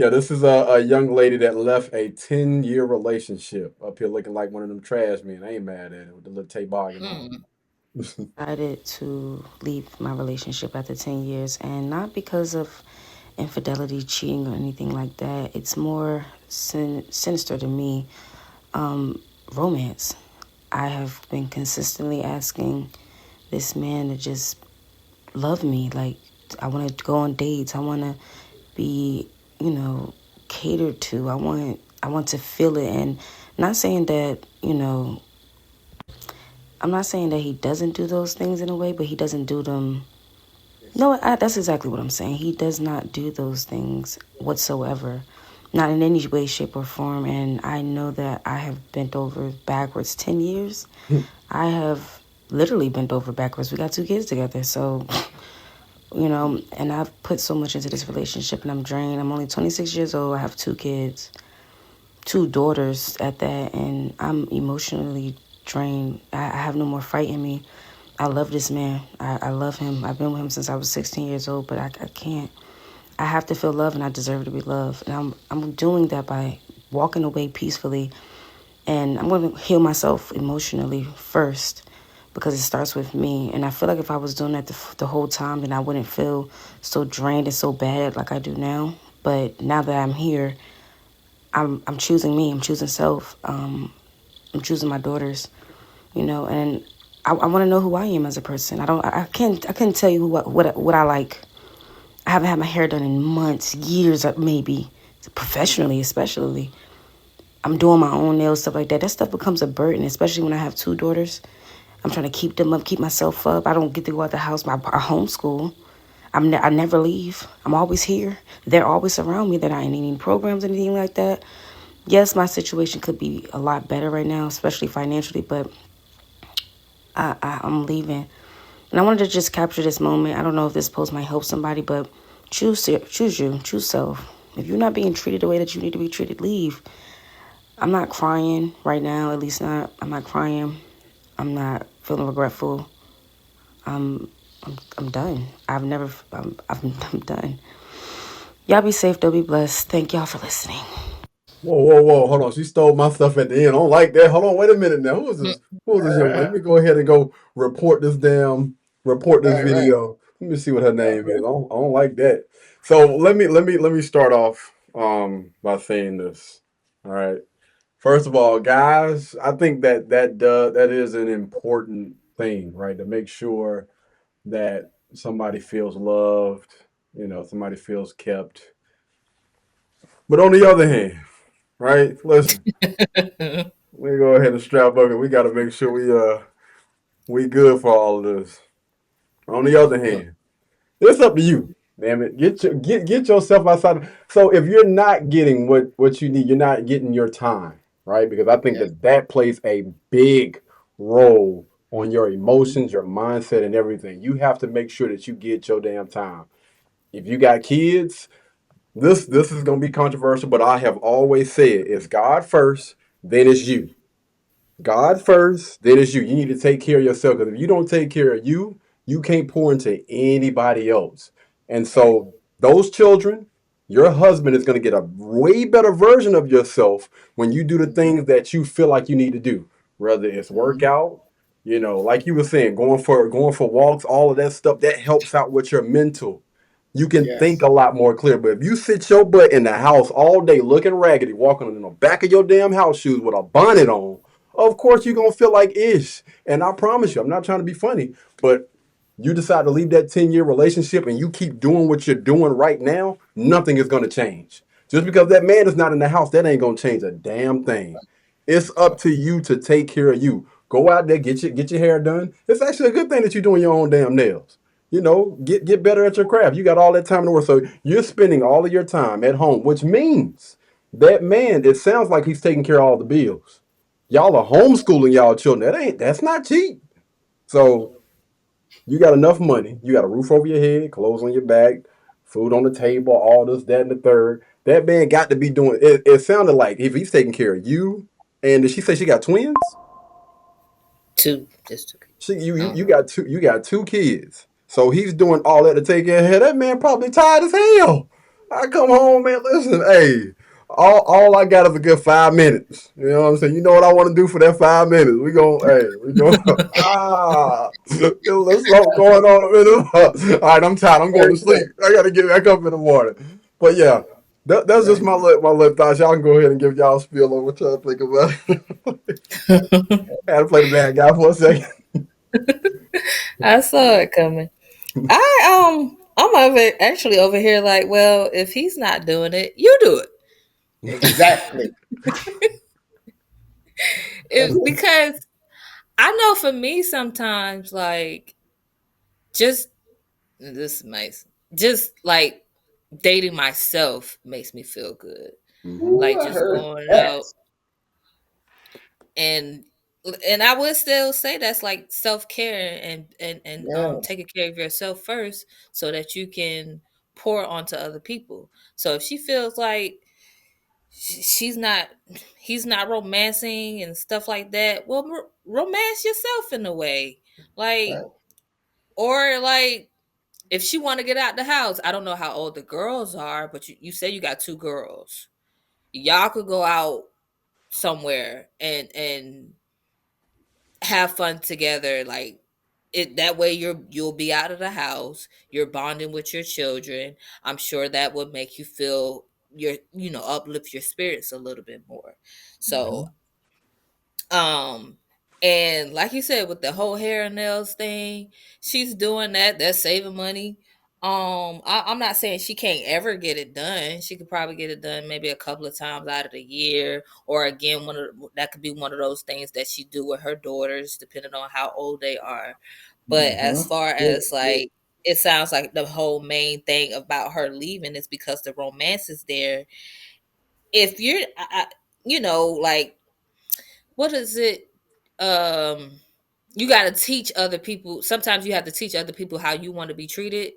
Yeah, this is a young lady that left a 10-year relationship up here looking like one of them trash men. I ain't mad at it with the little toboggan on. Hmm. Decided to leave my relationship after 10 years, and not because of infidelity, cheating, or anything like that. It's more sinister to me. Romance. I have been consistently asking this man to just love me. Like, I want to go on dates. I want to be, you know, catered to. I want to feel it. And not saying that, I'm not saying that he doesn't do those things in a way, but he doesn't do them. No, that's exactly what I'm saying. He does not do those things whatsoever, not in any way, shape, or form. And I know that I have bent over backwards 10 years. I have literally bent over backwards. We got two kids together. So, and I've put so much into this relationship and I'm drained. I'm only 26 years old. I have two kids, two daughters at that. And I'm emotionally drained. I have no more fight in me. I love this man. I love him. I've been with him since I was 16 years old, but I can't. I have to feel love and I deserve to be loved. And I'm doing that by walking away peacefully. And I'm going to heal myself emotionally first because it starts with me. And I feel like if I was doing that the whole time, then I wouldn't feel so drained and so bad like I do now. But now that I'm here, I'm choosing me. I'm choosing self. I'm choosing my daughters, and I want to know who I am as a person. I can't tell you what I like. I haven't had my hair done in months, years, maybe, professionally, especially. I'm doing my own nails, stuff like that. That stuff becomes a burden, especially when I have two daughters. I'm trying to keep them up, keep myself up. I don't get to go out the house. I homeschool. I never leave. I'm always here. They're always around me. They're not in any programs, anything like that. Yes, my situation could be a lot better right now, especially financially, but I'm leaving. And I wanted to just capture this moment. I don't know if this post might help somebody, but choose self. If you're not being treated the way that you need to be treated, leave. I'm not crying right now, at least not. I'm not crying. I'm not feeling regretful. I'm done. I'm done. Y'all be safe. Don't be blessed. Thank y'all for listening. Whoa, whoa, whoa! Hold on, she stole my stuff at the end. I don't like that. Hold on, wait a minute now. Who is this? Who is this young lady? Let me go ahead and go report this Right, right. video. Let me see what her name is. I don't like that. So let me start off by saying this. All right. First of all, guys, I think that is an important thing, right? To make sure that somebody feels loved, somebody feels kept. But on the other hand, right? Listen, we go ahead and strap up, and we got to make sure we good for all of this. On the other hand, it's up to you. Damn it, get yourself outside. So if you're not getting what you need, you're not getting your time, right? Because I think Yes. that plays a big role on your emotions, your mindset, and everything. You have to make sure that you get your damn time. If you got kids, this is gonna be controversial, but I have always said it's God first, then it's you. God first, then it's you. You need to take care of yourself because if you don't take care of you, you can't pour into anybody else. And Right. so, those children, your husband is going to get a way better version of yourself when you do the Mhm. things that you feel like you need to do, whether it's Mhm. workout, like you were saying, going for walks, all of that stuff that helps out with your mental. You can think Yes. a lot more clear. But if you sit your butt in the house all day looking raggedy, walking in the back of your damn house shoes with a bonnet on, of course you're gonna feel like ish. And I promise you, I'm not trying to be funny, but you decide to leave that 10-year relationship and you keep doing what you're doing right now, nothing is gonna change. Just because that man is not in the house, that ain't gonna change a damn thing. It's up to you to take care of you. Go out there, get your hair done. It's actually a good thing that you're doing your own damn nails. Get better at your craft. You got all that time in the world. So you're spending all of your time at home, which means that man, it sounds like he's taking care of all the bills. Y'all are homeschooling y'all children. That's not cheap. So you got enough money. You got a roof over your head, clothes on your back, food on the table, all this, that, and the third. That man got to be doing it. It sounded like if he's taking care of you, and did she say she got twins? Two. Just two. You got two kids. So he's doing all that to take care of her. That man probably tired as hell. I come home, man. Listen, hey, all I got is a good 5 minutes. You know what I'm saying? You know what I want to do for that 5 minutes? We go. There's something going on. All right, I'm tired. I'm going to sleep. I got to get back up in the morning. But yeah, that's just my little thoughts. Y'all can go ahead and give y'all a spiel on what y'all think about it. I had to play the bad guy for a second. I saw it coming. I'm actually over here like, well, if he's not doing it, you do it. Exactly. That's Because I know for me sometimes like just this might just like dating myself makes me feel good. Mm-hmm. Ooh, Like I just heard going that. out and I would still say that's like self-care and Yeah, taking care of yourself first so that you can pour onto other people. So if she feels like she's not he's not romancing and stuff like that, well romance yourself in a way. Like right. or like if she want to get out the house, I don't know how old the girls are, but you say you got two girls. Y'all could go out somewhere and have fun together. Like it that way you'll be out of the house. You're bonding with your children. I'm sure that would make you feel your uplift your spirits a little bit more. So Mhm. um, and like you said, with the whole hair and nails thing, she's doing that. That's saving money. I'm not saying she can't ever get it done. She could probably get it done maybe a couple of times out of the year, or again, that could be one of those things that she do with her daughters, depending on how old they are. But as Mhm. far Yeah, as yeah. like, it sounds like the whole main thing about her leaving is because the romance is there. If you're, like what is it? Um, you got to teach other people. Sometimes you have to teach other people how you want to be treated.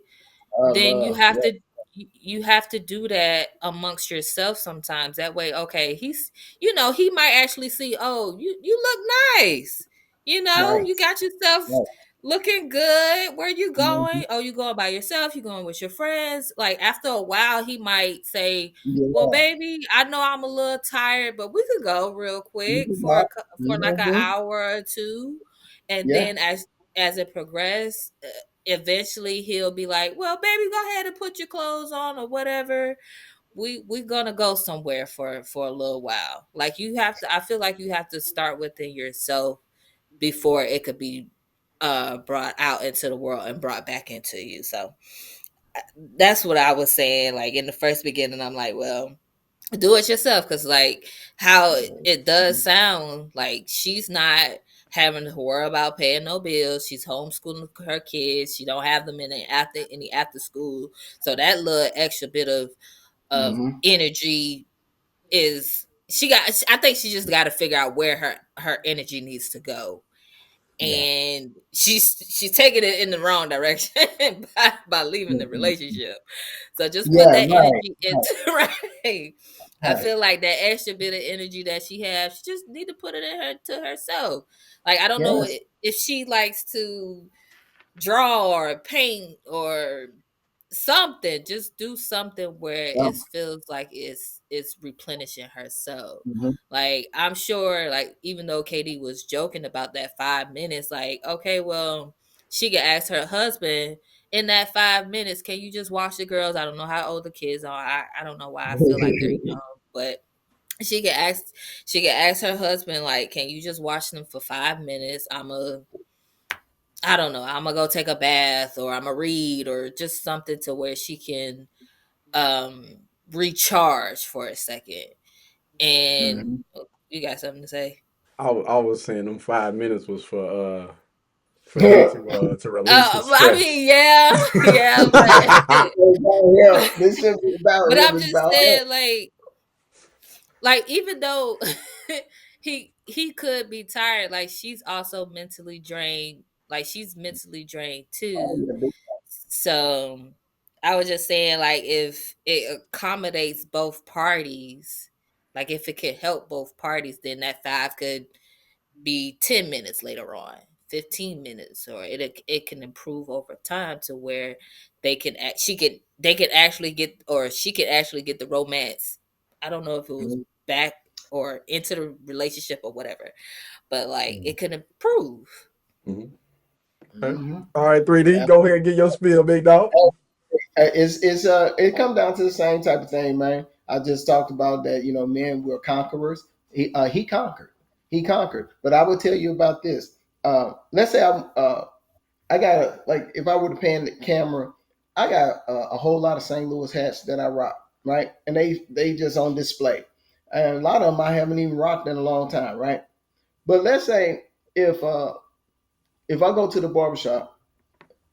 Then you Love. have Yeah, to you have to do that amongst yourself sometimes. That way, okay, he might actually see, oh, you look nice. You nice. got yourself Right. looking good. Where you Mhm. going? Oh, you going by yourself? You going with your friends? Like after a while, he might say, "Well, Yeah, baby, I know I'm a little tired, but we could go real you quick can for buy. for like an Mhm. hour or two." And Yeah. then as it progresses, eventually he'll be like, "Well, baby, go ahead and put your clothes on or whatever. We're gonna go somewhere for a little while." Like you have to. I feel like you have to start within yourself before it could be brought out into the world and brought back into you. So that's what I was saying. Like in the first beginning, I'm like, well, do it yourself, because like how it does sound like she's not having to worry about paying no bills. She's homeschooling her kids. She don't have them in any after school. So that little extra bit of Mhm. energy is she got. I think she just got to figure out where her energy needs to go, Yeah. and she's taking it in the wrong direction by leaving the Mhm. relationship. So just put Yeah. that Right. energy Right. into right. I Right. feel like that extra bit of energy that she has, she just need to put it in her to herself. Like I don't know Yes. if she likes to draw or paint or something. Just do something where Yeah. it feels like it's replenishing herself. Mhm. Like I'm sure, like even though Katie was joking about that 5 minutes, like okay, well she could ask her husband in that 5 minutes, can you just watch the girls? I don't know how old the kids are. I don't know why I feel like they're young, but she could ask she could ask her husband like, can you just watch them for 5 minutes? I don't know. I'm gonna go take a bath or I'm gonna read or just something to where she can recharge for a second. And Mhm. oh, you got something to say? I was saying them 5 minutes was for him to release his I stress. mean, yeah, yeah, It's about him. This should be about but him. I'm It's just about him. saying, like even though he could be tired, like she's also mentally drained. Like she's mentally drained Oh, too. yeah, big So I was just saying, like, if it accommodates both parties, like if it could help both parties, then that 5 could be 10 minutes later on, 15 minutes, or it can improve over time to where they can actually get, or she can actually get the romance. I don't know if it was back or into the relationship or whatever, but like it can improve. All right, 3D, go ahead and get your spiel, big dog. It comes down to the same type of thing, man. I just talked about that. Men were conquerors. He conquered. He conquered. But I will tell you about this. Let's say I got like, if I were to pan the camera, I got a whole lot of St. Louis hats that I rock, right? And they just on display, and a lot of them I haven't even rocked in a long time, right? But let's say if I go to the barbershop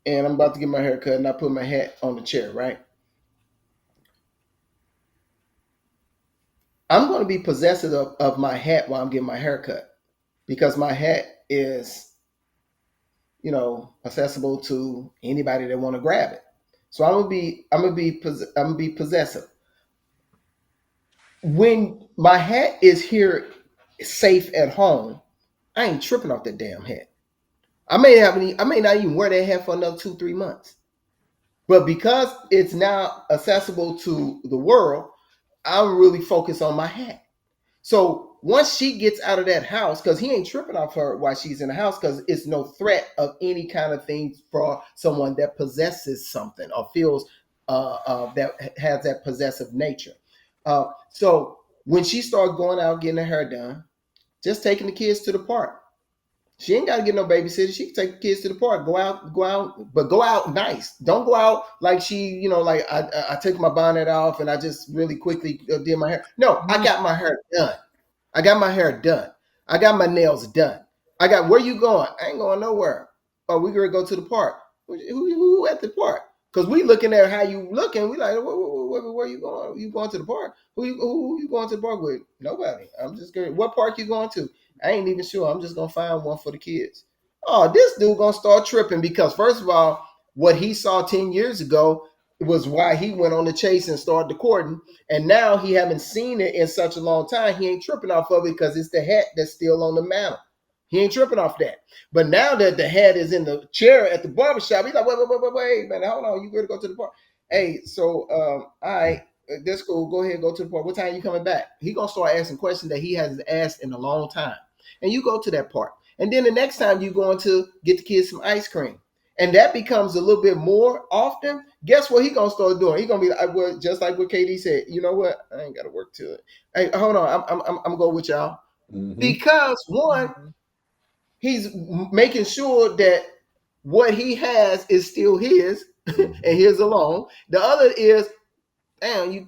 and I'm about to get my hair cut and I put my hat on the chair, right? I'm going to be possessive of my hat while I'm getting my hair cut, because my hat is, accessible to anybody that want to grab it. So I'm gonna be possessive. When my hat is here safe at home, I ain't tripping off that damn hat. I may not even wear that hat for another 2-3 months. But because it's now accessible to the world, I'm really focused on my hat. So once she gets out of that house, because he ain't tripping off her while she's in the house, because it's no threat of any kind of thing for someone that possesses something or feels that has that possessive nature. So when she started going out getting her hair done, just taking the kids to the park. She ain't got to get no babysitter. She can take the kids to the park. Go out, but go out nice. Don't go out like like I took my bonnet off and I just really quickly did my hair. No, I got my hair done. I got my hair done. I got my nails done. Where you going? I ain't going nowhere. Oh, we gonna go to the park. Who at the park? Because we looking at how you looking. We like, where you going? You going to the park? Who you going to the park with? Nobody. I'm just going. What park you going to? I ain't even sure. I'm just gonna find one for the kids. Oh, this dude gonna start tripping because first of all, what he saw 10 years ago was why he went on the chase and started the courting. And now he haven't seen it in such a long time. He ain't tripping off of it because it's the hat that's still on the mantle. He ain't tripping off that. But now that the hat is in the chair at the barbershop, he's like, wait, man, hold on. You got to go to the park. Hey, so, all right, that's cool. Go ahead, go to the park. What time are you coming back? He going to start asking questions that he hasn't asked in a long time. And you go to that park. And then the next time you're going to get the kids some ice cream. And that becomes a little bit more often. Guess what he gonna start doing? He gonna be like, just like what KD said. You know what? I ain't gotta work to it. Hey, hold on. I'm going with y'all because one, he's making sure that what he has is still his and his alone. The other is, damn, you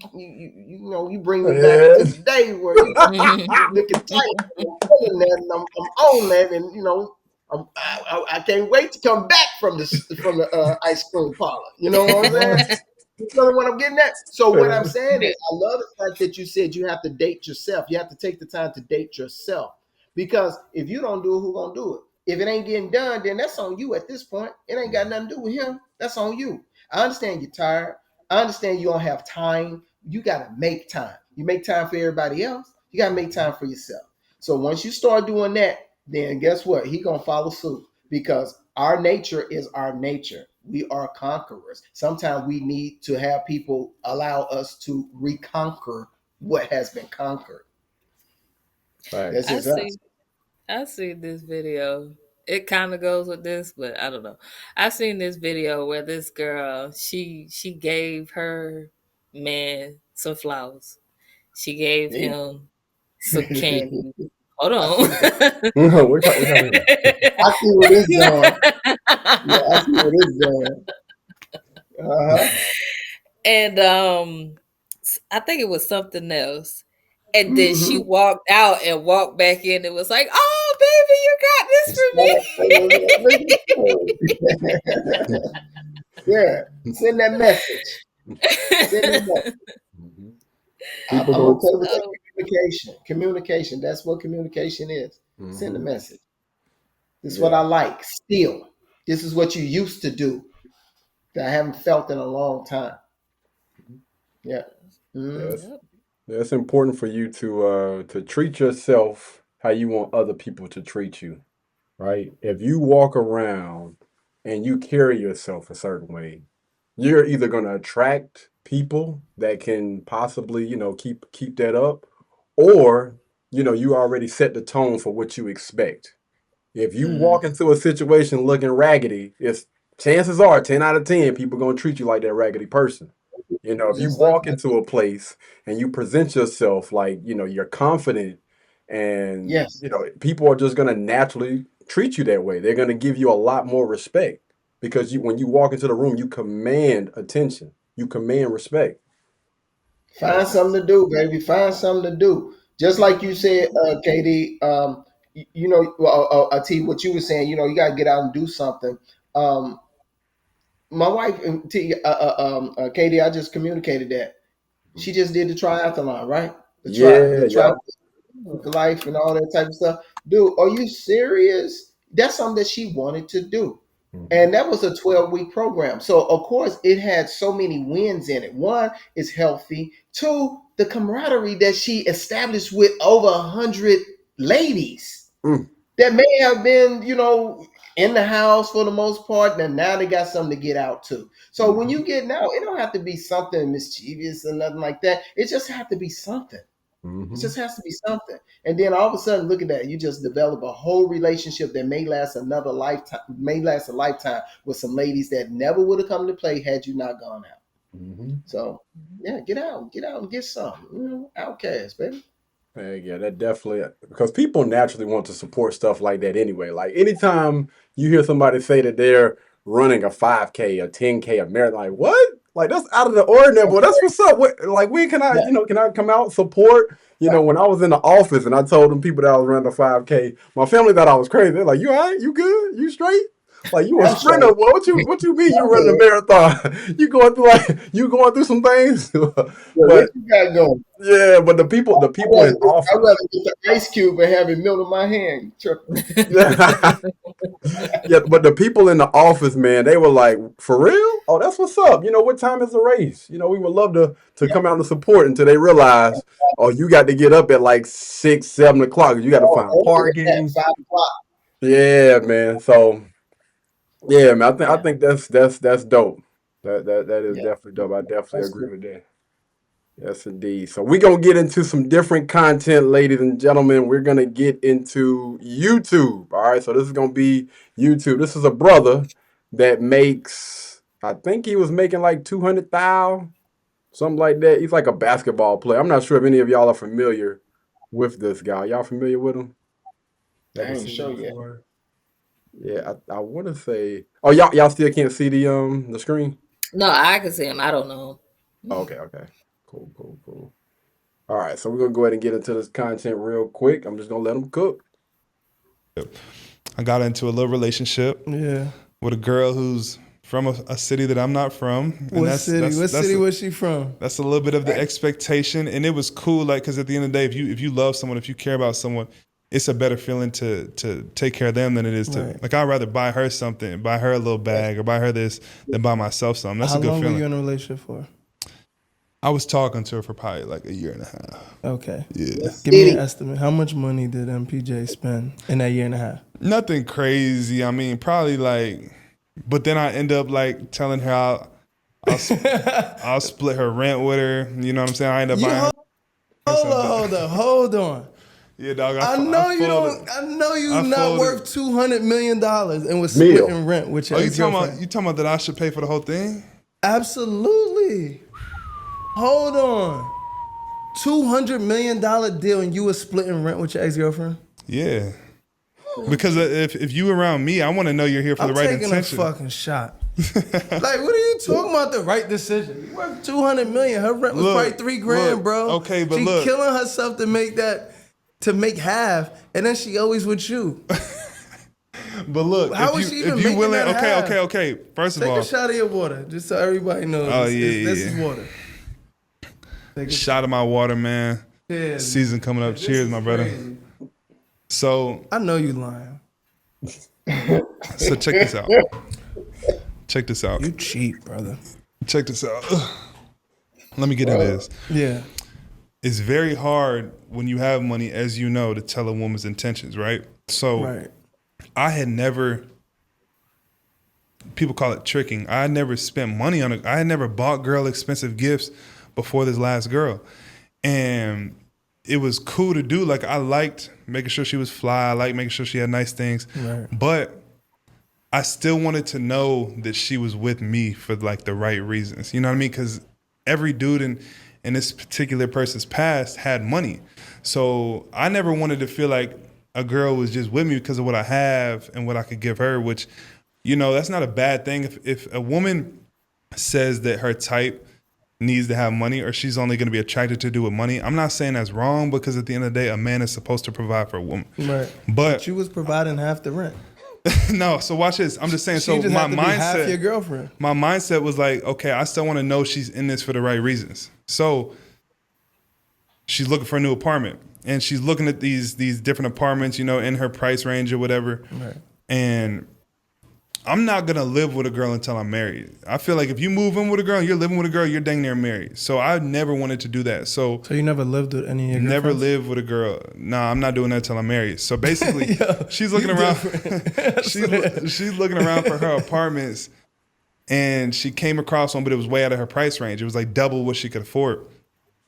bring me back to the day where you looking tight, and I'm feeling that, and I'm on that, and I can't wait to come back from the ice cream parlor. You know what I'm saying? You know what I'm getting at? So what I'm saying is, I love the fact that you said you have to date yourself. You have to take the time to date yourself, because if you don't do it, who gonna do it? If it ain't getting done, then that's on you at this point. It ain't got nothing to do with him. That's on you. I understand you're tired. I understand you don't have time. You got to make time. You make time for everybody else. You got to make time for yourself. So once you start doing that, then guess what? He going to follow suit, because our nature is our nature. We are conquerors. Sometimes we need to have people allow us to reconquer what has been conquered. Right. That's just us. I see this video. It kind of goes with this, but I don't know. I seen this video where this girl, she gave her man some flowers. She gave Hey. him some candy. Hold I on. see that. What kind of I see where this going. Yeah, I see where this going. Uh-huh. And I think it was something else. And then she Mm-hmm. walked out and walked back in and was like, "Oh, baby, you got Yeah, send that message. Send that message. People I'm go. okay with that So communication. Communication. That's what communication is. Send a Mm-hmm. message. This is what I Yeah. like. Still, this is what you used to do that I haven't felt in a long time. Yeah. Mm-hmm. Yes. yep. Yeah, it's important for you to treat yourself how you want other people to treat you, right? If you walk around and you carry yourself a certain way, you're either going to attract people that can possibly, keep that up, or, you already set the tone for what you expect. If you walk into a situation looking raggedy, it's chances are 10 out of 10 people gonna treat you like that raggedy person. If you Just like walk that. into a place and you present yourself like, you're confident and Yes. people are just gonna naturally treat you that way. They're gonna give you a lot more respect because when you walk into the room, you command attention. You command respect. Find something to do, baby. Find something to do. Just like you said, Katie. T, what you were saying. You got to get out and do something. Um, my wife, Katie, I just communicated that she just did the triathlon, right? The Yeah, tri yeah. life and all that type of stuff. Dude, are you serious? That's something that she wanted to do. Mhm. And that was a 12-week program. So, of course, it had so many wins in it. One, is healthy. Two, the camaraderie that she established with over 100 ladies Mm, that may have been, in the house for the most part. And now they got something to get out to. So when mhm, you get out, it don't have to be something mischievous or nothing like that. It just have to be something. It mhm, just has to be something. And then all of a sudden, look at that. You just develop a whole relationship that may last another lifetime, may last a lifetime with some ladies that never would have come to play had you not gone out. mhm. So yeah, get out and get some. Outcast, baby. Yeah, that definitely because people naturally want to support stuff like that anyway. Like anytime you hear somebody say that they're running a 5K, a 10K, a marathon, like what? Like that's out of the ordinary, That's but that's what's up. Like when can I, right. can I come out support? Right. When I was in the office and I told them people that I was running a 5K, my family thought I was crazy. They're like, "You all right? You good? You straight?" Like you a I'm straight. sprinter, boy. What you mean you I'm running a good. marathon? You going through some things? Well, what But you got going? yeah, but the people in I'd office. rather get the ice cube and have it melt in my hand. You tripping. Yeah, but the people in the office, man, they were like, "For real? Oh, that's what's up. What time is the race? We would love to Yeah. come out and support." Until they realize, oh, you got to get up at like 6, 7 o'clock. You got to find At parking. 5 o'clock. Yeah, man. So yeah, man, I think that's dope. That is Yeah. definitely dope. I definitely That's agree cool. with that. Yes, indeed. So we're gonna get into some different content, ladies and gentlemen. We're gonna get into YouTube. All right. So this is gonna be YouTube. This is a brother that makes. I think he was making like 200,000, something like that. He's like a basketball player. I'm not sure if any of y'all are familiar with this guy. Y'all familiar with him? I Ever ain't seen him sure yet. before? Yeah, I want to say. Oh, y'all still can't see the screen. No, I can see him. I don't know. Oh, okay. Cool, cool, cool. All right, so we're gonna go ahead and get into this content real quick. I'm just gonna let them cook. I got into a little relationship Yeah. with a girl who's from a city that I'm not from, and What city? What city was she from? that's a little bit of the expectation, and it was cool. Like, because at the end of the day, if you love someone, if you care about someone, it's a better feeling to take care of them than it is to Right. like. I'd rather buy her something, buy her a little bag, or buy her this than buy myself something. That's How a good long were feeling. you in a relationship for? I was talking to her for probably like a year and a half. Okay. Yeah, Give me an estimate. How much money did MPJ spend in that year and a half? nothing crazy. I mean, probably like, but then I end up like telling her I'll split her rent with her. You know what I'm saying? I end up You buying her something. hold on. Yeah, dog. I know you folded. don't. I know you I not folded. worth $200 million and was Meal. splitting rent with your Oh, you ex-girlfriend. talking about that I should pay for the whole thing? Absolutely. Hold on. $200 million deal and you was splitting rent with your ex-girlfriend? Yeah. Because if you around me, I want to know you're here for I'm the right taking intention. a fucking shot. Like, what are you talking about? The right decision? You worth $200 million. Her rent was Look, probably $3,000, look, bro. okay, but she look. killing herself to make half, and then she always with you. But look, How if was you she even if you making willing, that half? okay. First of Take all, a shot of your water, just so everybody knows. Oh, This yeah. is water. Take a shot of my water, man. Cheers. Season coming up. This Cheers, is my brother. crazy. So I know you lying. check this out. Check this out. You cheap, brother. Check this out. Let me get into this. Yeah. It's very hard when you have money, as you know, to tell a woman's intentions, right? So Right. I had never, people call it tricking. I had never spent money on it. I had never bought girl expensive gifts before this last girl. And it was cool to do. Like I liked making sure she was fly. I liked making sure she had nice things. Right. But I still wanted to know that she was with me for like the right reasons. You know what I mean? Because every dude in this particular person's past had money. So I never wanted to feel like a girl was just with me because of what I have and what I could give her, which, you know, that's not a bad thing. If a woman says that her type needs to have money or she's only going to be attracted to do with money, I'm not saying that's wrong, because at the end of the day, a man is supposed to provide for a woman. Right. But you was providing half the rent. no, so watch this. I'm just saying. She So just my had to be half your mindset, girlfriend. my mindset was like, okay, I still want to know she's in this for the right reasons. So she's looking for a new apartment, and she's looking at these different apartments, you know, in her price range or whatever. Right. And I'm not gonna live with a girl until I'm married. I feel like if you move in with a girl, you're living with a girl, you're dang near married. So I never wanted to do that. So you never lived with any of your never girlfriends? live with a girl. Nah, I'm not doing that till I'm married. So basically, Yo, she's looking you around. different. she's looking around for her apartments, and she came across one, but it was way out of her price range. It was like double what she could afford.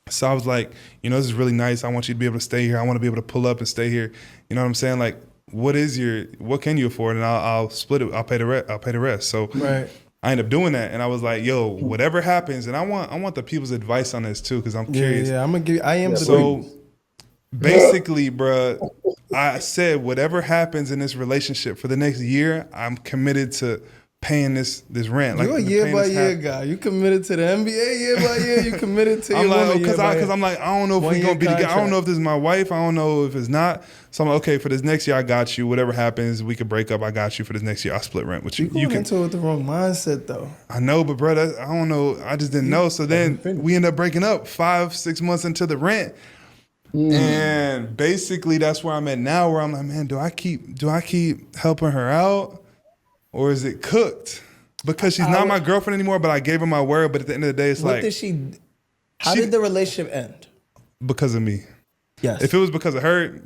So I was like, you know, this is really nice. I want you to be able to stay here. I want to be able to pull up and stay here. You know what I'm saying? Like, what can you afford? And I'll split it. I'll pay the rest. So Right. I ended up doing that, and I was like, yo, whatever happens, and I want the people's advice on this too, because I'm curious. Yeah, I'm gonna give. I am the So people. basically, bruh, I said whatever happens in this relationship for the next year, I'm committed to paying this rent. You're a Like, year paying by this year guy. You committed to the NBA year by year. You committed to your I'm like, woman year by because year. I'm like, I don't know if we're 1 year gonna be together. I don't contract. know if this is my wife. I don't know if it's not. So I'm like, okay, for this next year, I got you. Whatever happens, we could break up. I got you for this next year. I'll split rent with you. You going into it with the wrong mindset though. I know, but bro, I don't know. I just didn't know. So then we end up breaking up 5-6 months into the rent. And basically that's where I'm at now, where I'm like, man, do I keep helping her out, or is it cooked? Because she's not my girlfriend anymore, but I gave her my word. But at the end of the day, it's What like, did she? How did the relationship end? because of me. Yes. If it was because of her,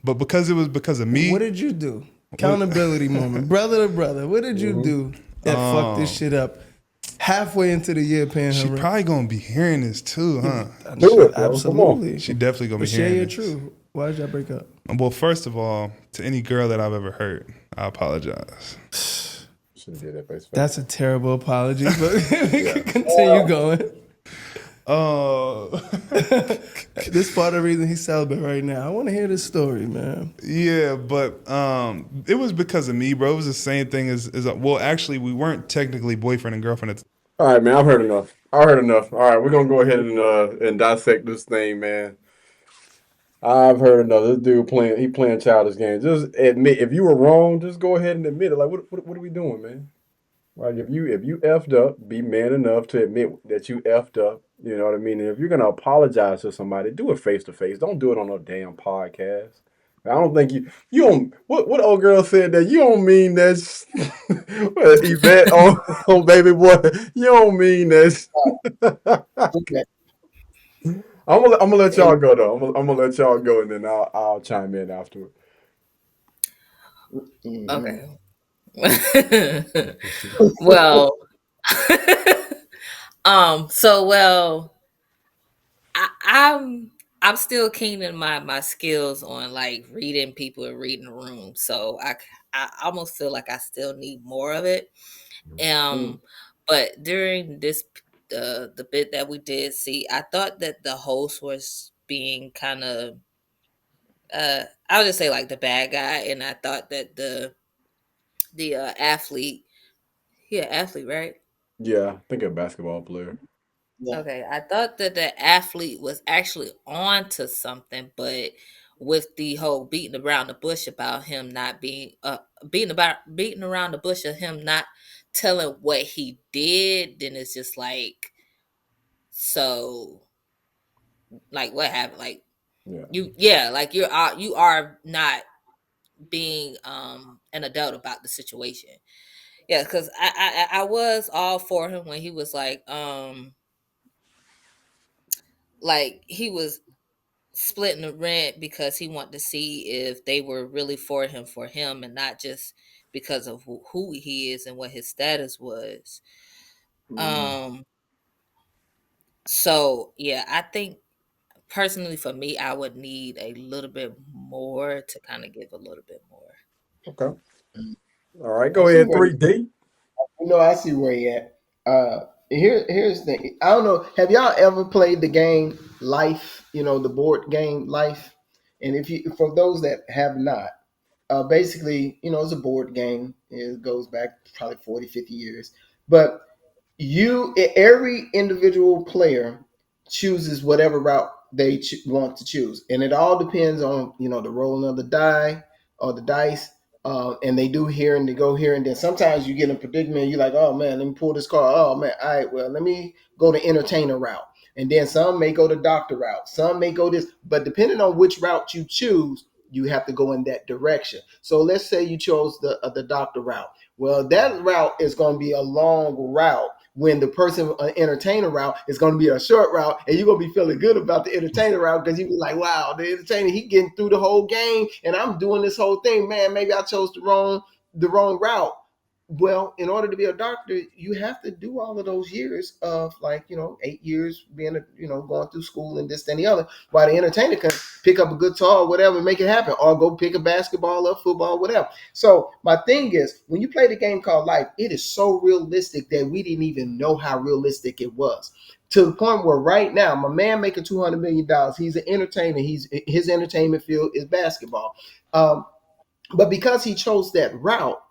but because it was because of me. What did you do? Accountability moment, brother to brother. What did you do that fucked this shit up? Halfway into the year, paying her She rent. probably gonna be hearing this too, huh? Do it, bro. Absolutely. She definitely gonna But be share hearing your this. truth. Why did y'all break up? Well, first of all, to any girl that I've ever hurt, I apologize. Should have did that face. That's a terrible apology, but we can continue going. Oh, This part of the reason he's celibate right now. I want to hear this story, man. yeah, but it was because of me, bro. It was the same thing as well. Actually, we weren't technically boyfriend and girlfriend at the All right, man. I've heard enough. All right, we're gonna go ahead and dissect this thing, man. I've heard enough. This dude playing childish games. Just admit if you were wrong. Just go ahead and admit it. Like, what are we doing, man? Like, if you effed up, be man enough to admit that you effed up. You know what I mean? And if you're gonna apologize to somebody, do it face to face. Don't do it on no damn podcast. I don't think you don't. What old girl said that you don't mean that's Yvette on baby boy. You don't mean that's. Okay. I'm gonna let y'all go though. I'm gonna let y'all go, and then I'll chime in afterward. Mhm. Okay. Well, well, I, I'm still keen in my skills on like reading people and reading the room. So I almost feel like I still need more of it. Mm. Um, but during this the bit that we did see, I thought that the host was being kind of I'll just say like the bad guy, and I thought that the athlete, yeah, athlete, right? Yeah, I think a basketball player. Yeah. Okay, I thought that the athlete was actually on to something, but with the whole beating around the bush about him not being beating around the bush of him not telling what he did, then it's just like, so like what happened? Like Yeah. like you are not being an adult about the situation. Yeah, because I was all for him when he was like he was splitting the rent because he wanted to see if they were really for him and not just because of who he is and what his status was. Mm. Um so yeah, I think personally for me I would need a little bit more to kind of give a little bit more. Okay. All right. I Go see ahead. where 3D. I see where he at. Here's the thing. I don't know. Have y'all ever played the game Life? You know, the board game Life. And if you, for those that have not, basically, you know, it's a board game. It goes back probably 40, 50 years. But every individual player chooses whatever route they want to choose, and it all depends on, you know, the rolling of the die or the dice. And they do here and they go here, and then sometimes you get in a predicament. You're like, oh man, let me pull this card. Oh man, all right, well, let me go the entertainer route, and then some may go the doctor route, some may go this, but depending on which route you choose, you have to go in that direction. So let's say you chose the doctor route. Well, that route is going to be a long route, when the person entertainer route is going to be a short route, and you're going to be feeling good about the entertainer route because you be like, wow, the entertainer, he getting through the whole game and I'm doing this whole thing. Man, maybe I chose the wrong route. Well, in order to be a doctor, you have to do all of those years of, like, you know, 8 years being going through school and this and the other, while the entertainer can pick up a guitar or whatever and make it happen, or go pick a basketball or football, whatever. So my thing is, when you play the game called Life, it is so realistic that we didn't even know how realistic it was. To the point where right now, my man making $200 million, he's an entertainer. His entertainment field is basketball. But because he chose that route,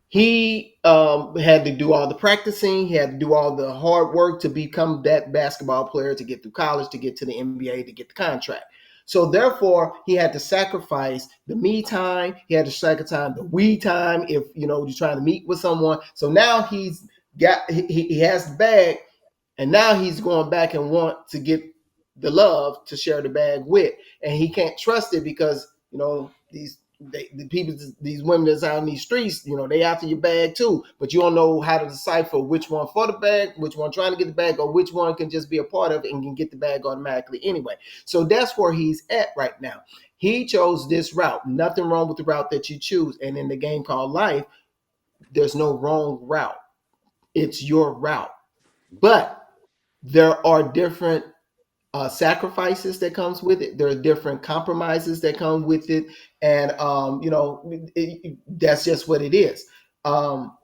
he had to do all the practicing. He had to do all the hard work to become that basketball player, to get through college, to get to the NBA, to get the contract. So therefore, he had to sacrifice the me time. He had to sacrifice the we time if, you know, you're trying to meet with someone. So now he has the bag, and now he's going back and want to get the love to share the bag with, and he can't trust it because, you know, the people, these women that's out in these streets, you know, they after your bag too, but you don't know how to decipher which one for the bag, which one trying to get the bag, or which one can just be a part of it and can get the bag automatically anyway. So that's where he's at right now. He chose this route. Nothing wrong with the route that you choose. And in the game called Life, there's no wrong route. It's your route. But there are different sacrifices that comes with it. There are different compromises that come with it, and that's just what it is. Um,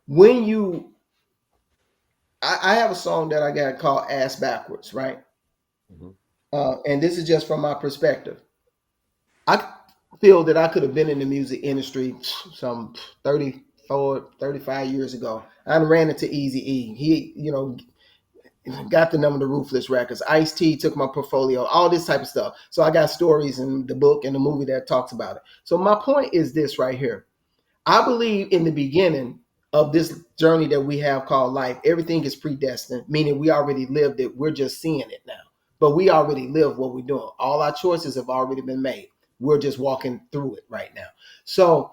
when you, I have a song that I got called "Ass Backwards," right? Mhm. And this is just from my perspective. I feel that I could have been in the music industry some 34, 35 years ago. I ran into Easy E. He, got the number of the Ruthless Records. Ice-T took my portfolio, all this type of stuff. So I got stories in the book and the movie that talks about it. So my point is this right here. I believe in the beginning of this journey that we have called life, everything is predestined, meaning we already lived it. We're just seeing it now. But we already live what we're doing. All our choices have already been made. We're just walking through it right now. So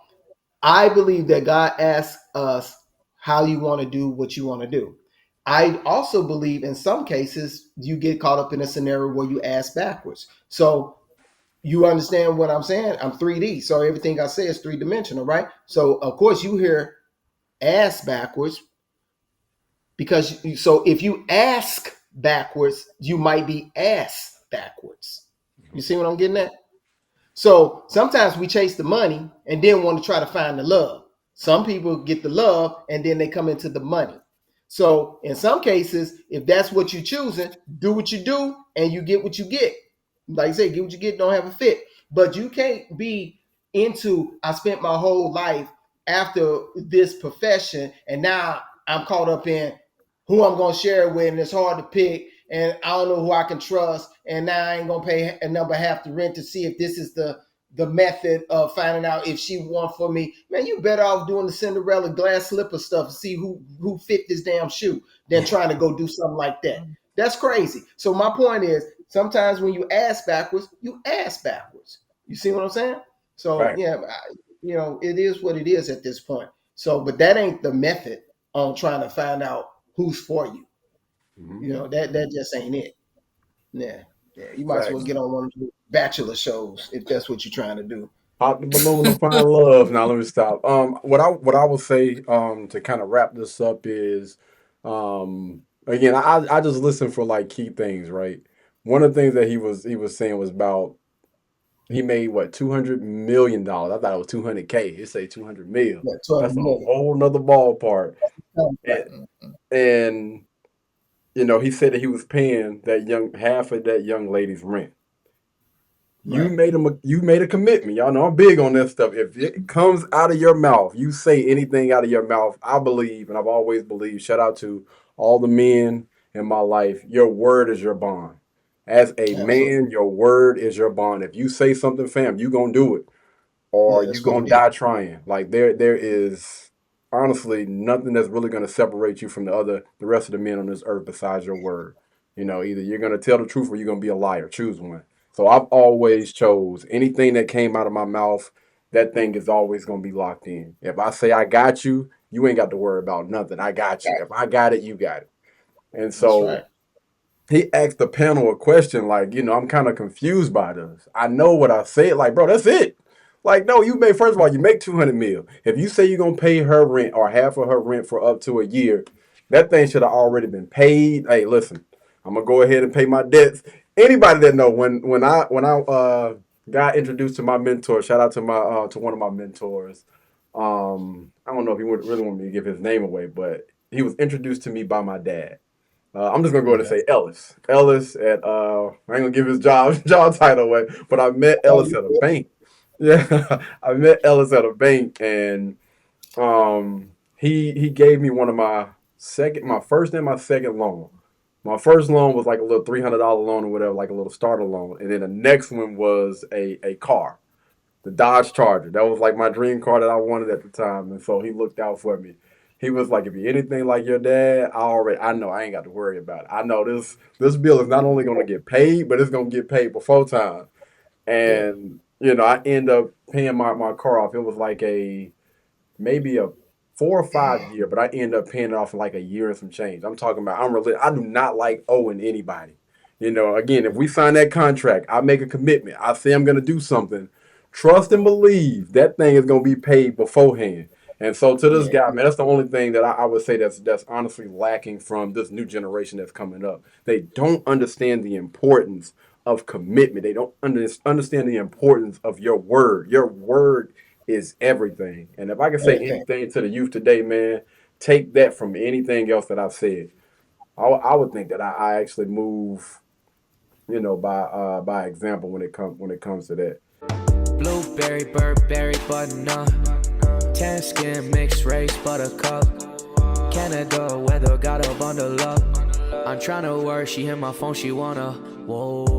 I believe that God asks us how you want to do what you want to do. I also believe in some cases you get caught up in a scenario where you ask backwards. So you understand what I'm saying? I'm 3D, so everything I say is three-dimensional, right? So of course you hear ask backwards so if you ask backwards, you might be ass backwards. You see what I'm getting at? So sometimes we chase the money and then want to try to find the love. Some people get the love and then they come into the money. So in some cases, if that's what you're choosing, do what you do and you get what you get. Like I say, get what you get, don't have a fit. But you can't be into, I spent my whole life after this profession and now I'm caught up in who I'm going to share it with, and it's hard to pick, and I don't know who I can trust, and now I ain't going to pay a number half the rent to see if this is the method of finding out if she won for me. Man, you better off doing the Cinderella glass slipper stuff to see who fit this damn shoe than trying to go do something like that. That's crazy. So my point is, sometimes when you ask backwards, you ask backwards. You see what I'm saying? So Right. yeah, it is what it is at this point. So, but that ain't the method on trying to find out who's for you. Mhm. That just ain't it. Yeah. Yeah, you might as well Facts. get on one of the bachelor shows if that's what you're trying to do. Pop the balloon to find love. Now let me stop. What I would say to kind of wrap this up is, again, I just listen for like key things, right? One of the things that he was saying was about he made what $200 million. I thought it was 200K. It say 200 mil. Yeah, 200 That's a million. whole nother ballpark. And, Mm, and he said that he was paying that young half of that young lady's rent. right. You made a commitment. Y'all know I'm big on that stuff. If it comes out of your mouth, you say anything out of your mouth, I believe, and I've always believed, shout out to all the men in my life, your word is your bond. As a Absolutely. man, your word is your bond. If you say something, fam, you gonna do it or Yeah, you that's what gonna it is. die trying. Like there is honestly nothing that's really gonna separate you from the rest of the men on this earth besides your word. Either you're gonna tell the truth or you're gonna be a liar. Choose one. So I've always chose anything that came out of my mouth, that thing is always gonna be locked in. If I say I got you, you ain't got to worry about nothing. I got you. If I got it, you got it. And That's so right. he asked the panel a question like, I'm kind of confused by this. I know what I said. Like, bro, that's it. Like, no, first of all, you make 200 mil. If you say you're going to pay her rent or half of her rent for up to a year, that thing should have already been paid. Hey, listen, I'm going to go ahead and pay my debts. Anybody that know when I got introduced to my mentor, shout out to to one of my mentors. I don't know if he would really want me to give his name away, but he was introduced to me by my dad. I'm just gonna go ahead and Okay. say Ellis. Ellis at I ain't gonna give his job title away, but I met Oh, Ellis at a bank. Yeah, I met Ellis at a bank, and he gave me one of my first and my second loan. My first loan was like a little $300 loan or whatever, like a little starter loan, and then the next one was a car, the Dodge Charger. That was like my dream car that I wanted at the time, and so he looked out for me. He was like, if you're anything like your dad, I know I ain't got to worry about it. I know this bill is not only gonna get paid, but it's gonna get paid before time. yeah. And I end up paying my car off. It was like maybe a 4 or 5 year, but I end up paying it off in like a year and some change. I'm talking about I do not like owing anybody. Again, if we sign that contract, I make a commitment. I say I'm gonna do something. Trust and believe that thing is gonna be paid beforehand. And so to this Yeah. guy, man, that's the only thing that I would say that's honestly lacking from this new generation that's coming up. They don't understand the importance of commitment. They don't understand the importance of your word. Your word is everything. And if I can say Everything. anything to the youth today, man, take that from anything else that I've said. I would think that I actually move, by example when it comes to that. Blueberry, Burberry, button-up. Tan skin, mixed race, buttercup. Canada weather, got a bundle up. I'm tryna work, she hit my phone, she wanna. Whoa.